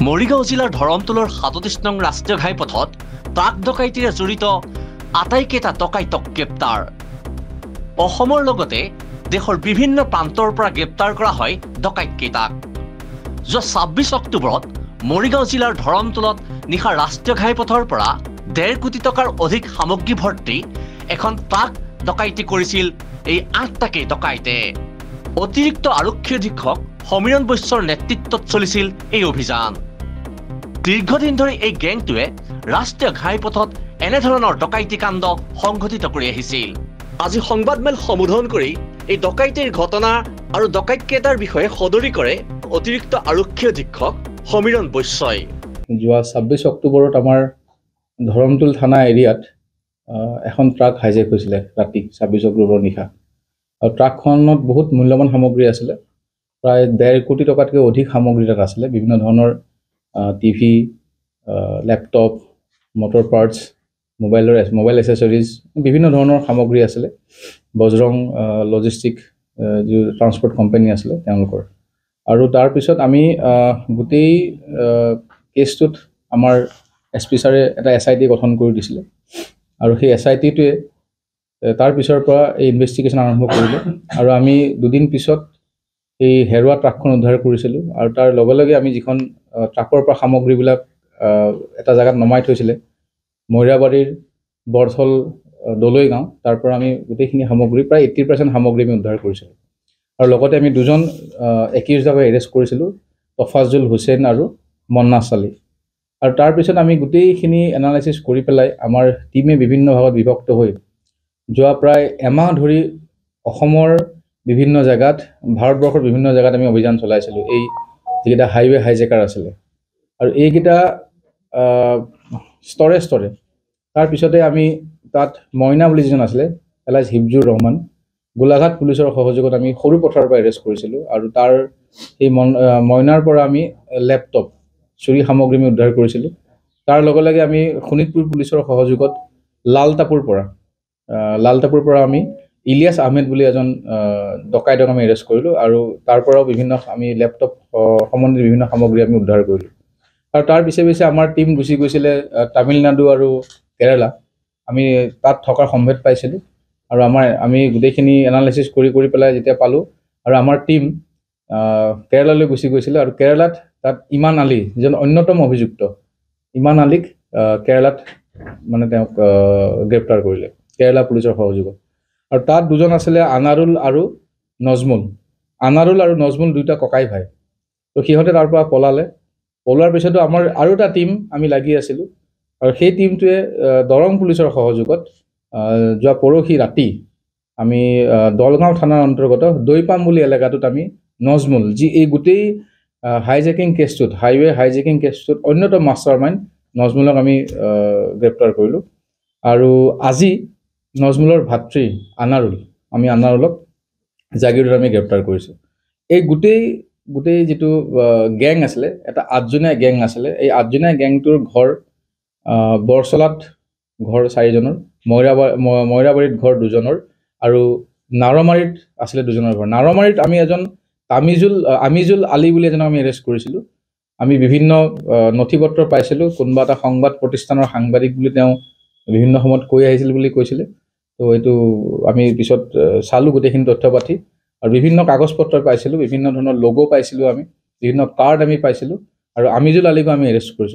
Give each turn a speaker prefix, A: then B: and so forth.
A: মৰিগাঁও জিলাৰ ধৰমতোলৰ ৩৭ নং ৰাষ্ট্ৰীয় ঘাইপথত ট্ৰাক ডকাইতিৰে জড়িত আটাইকেইটা ডকাইতক গ্ৰেপ্তাৰ। অসমৰ লগতে দেশৰ বিভিন্ন প্ৰান্তৰ পৰা গ্ৰেপ্তাৰ কৰা হয় ডকাইতকেইটাক। যোৱা ২৬ অক্টোবৰত মৰিগাঁও জিলাৰ ধৰমতোলত নিশা ৰাষ্ট্ৰীয় ঘাইপথৰ পৰা ১.৫ কোটি টকাৰ অধিক সামগ্ৰী ভৰ্তি এখন ট্ৰাক ডকাইতি কৰিছিল এই ৮টাকেই ডকাইতে। অতিৰিক্ত আৰক্ষী অধীক্ষক সমীৰণ বৈশ্যৰ নেতৃত্বত চলিছিল এই অভিযান। দীৰ্ঘদিন ধৰি এই গেংটোৱে ৰাষ্ট্ৰীয় ঘাইপথত এনেধৰণৰ ডকাইতি কাণ্ড সংঘটিত কৰি আহিছিল। আজি সংবাদমেল সম্বোধন কৰি এই ডকাইতিৰ ঘটনা আৰু ডকাইতকেইটাৰ বিষয়ে সদৰি কৰে অতিৰিক্ত আৰক্ষী অধীক্ষক সমীৰণ বৈশ্যই।
B: যোৱা ২৬ অক্টোবৰত আমাৰ ধৰমতোল থানা এৰিয়াত এখন ট্ৰাক হাইজেক হৈছিলে ৰাতি ২৬ অক্টোবৰৰ নিশা। আৰু ট্ৰাকখনত বহুত মূল্যৱান সামগ্ৰী আছিলে, প্ৰায় ১.৫ কোটি টকাতকৈ অধিক সামগ্ৰী তাত আছিলে। বিভিন্ন ধৰণৰ TV, laptop, motor parts, mobile accessories, বিভিন্ন ধৰণৰ সামগ্ৰী আছিলে। বজৰং লজিষ্টিক যি ট্ৰান্সপৰ্ট কোম্পানী আছিলে তেওঁলোকৰ। আৰু তাৰপিছত আমি গোটেই কেছটোত আমাৰ SP ছাৰে এটা SIT গঠন কৰি দিছিলে। আৰু সেই SITটোৱে তাৰ পিছৰ পৰা এই ইনভেষ্টিগেশ্যন আৰম্ভ কৰিলে। আৰু আমি দুদিন পিছত এই হেৰুৱা ট্ৰাকখন উদ্ধাৰ কৰিছিলোঁ। আৰু তাৰ লগে লগে আমি যিখন ট্ৰাকৰ পৰা সামগ্ৰীবিলাক এটা জেগাত নমাই থৈছিলে মৈৰাবাৰীৰ বৰথল দলৈ গাঁও, তাৰ পৰা আমি গোটেইখিনি সামগ্ৰী প্ৰায় 80% সামগ্ৰী আমি উদ্ধাৰ কৰিছিলোঁ। আৰু লগতে আমি দুজন একিউজডক এৰেষ্ট কৰিছিলোঁ, তফাজুল হুছেইন আৰু মন্নাছ আলী। আৰু তাৰপিছত আমি গোটেইখিনি এনালাইচিছ কৰি পেলাই আমাৰ টীমে বিভিন্ন ভাগত বিভক্ত হৈ যোৱা প্ৰায় এমাহ ধৰি অসমৰ বিভিন্ন জেগাত, ভাৰতবৰ্ষৰ বিভিন্ন জেগাত আমি অভিযান চলাইছিলোঁ এই যিকেইটা হাইৱে হাইজেকাৰ আছিলে। আৰু এইকেইটা স্তৰে স্তৰে তাৰপিছতে আমি তাত মইনা বুলি যিজন আছিলে এলাইজ হিফজুৰ ৰহমান, গোলাঘাট পুলিচৰ সহযোগত আমি সৰু পথাৰৰ পৰা এৰেষ্ট কৰিছিলোঁ। আৰু তাৰ সেই মইনাৰ পৰা আমি লেপটপ, চুৰি সামগ্ৰী আমি উদ্ধাৰ কৰিছিলোঁ। তাৰ লগে লগে আমি শোণিতপুৰ পুলিচৰ সহযোগত লালটাপুৰ পৰা আমি ইলিয়াছ আহমেদ বুলি এজন ডকাইতক আমি এৰেষ্ট কৰিলোঁ। আৰু তাৰ পৰাও বিভিন্ন আমি লেপটপ সম্বন্ধীয় বিভিন্ন সামগ্ৰী আমি উদ্ধাৰ কৰিলোঁ। আৰু তাৰ পিছে পিছে আমাৰ টীম গুচি গৈছিলে তামিলনাডু আৰু কেৰালা। আমি তাত থকাৰ সম্ভেদ পাইছিলোঁ। আৰু আমি গোটেইখিনি এনালাইচিছ কৰি পেলাই যেতিয়া পালোঁ, আৰু আমাৰ টীম কেৰালালৈ গুচি গৈছিলে। আৰু কেৰালাত তাত ইমান আলী, যিজন অন্যতম অভিযুক্ত, ইমান আলীক কেৰালাত মানে তেওঁক গ্ৰেপ্তাৰ কৰিলে কেৰালা পুলিচৰ সহযোগত। আৰু তাত দুজন আছিলে আনাৰুল আৰু নজমুল, দুয়োটা ককাই ভাই। তো সিহঁতে তাৰ পৰা পলোৱাৰ পিছতো আমাৰ আৰু এটা টীম আমি লাগি আছিলোঁ। আৰু সেই টীমটোৱে দৰং পুলিচৰ সহযোগত যোৱা পৰহি ৰাতি আমি দলগাঁও থানাৰ অন্তৰ্গত দৈপাম বুলি এলেকাটোত আমি নজমুল, যি এই গোটেই হাইৱে হাইজেকিং কেছটোত অন্যতম মাষ্টাৰ মাইণ্ড নজমুলক আমি গ্ৰেপ্তাৰ কৰিলোঁ। আৰু আজি নজমুলৰ ভাতৃ আনাৰুলক জাগিৰোডত আমি গ্ৰেপ্তাৰ কৰিছোঁ। এই গোটেই যিটো গেং আছিলে, এটা ৮জনীয়া গেং আছিলে। এই ৮জনীয়া গেংটোৰ ঘৰ বৰচলাত ঘৰ 4জনৰ, মৈৰাবাৰীত ঘৰ 2জনৰ, আৰু নাৰমাৰীত আছিলে 2জনৰ ঘৰ। নাৰমাৰীত আমি এজন আমিজুল আলী বুলি এজনক আমি এৰেষ্ট কৰিছিলোঁ। আমি বিভিন্ন নথি পত্ৰ পাইছিলোঁ, কোনোবা এটা সংবাদ প্ৰতিষ্ঠানৰ সাংবাদিক বুলি তেওঁ বিভিন্ন সময়ত কৈ আহিছিল বুলি কৈছিলে। তো এইটো আমি পিছত চালোঁ গোটেইখিনি তথ্য পাতি, আৰু বিভিন্ন কাগজ পত্ৰ পাইছিলোঁ, বিভিন্ন ধৰণৰ লোগো পাইছিলোঁ, আমি বিভিন্ন কাৰ্ড আমি পাইছিলোঁ। আৰু আমিজুল আলীকো আমি এৰেষ্ট কৰিছোঁ।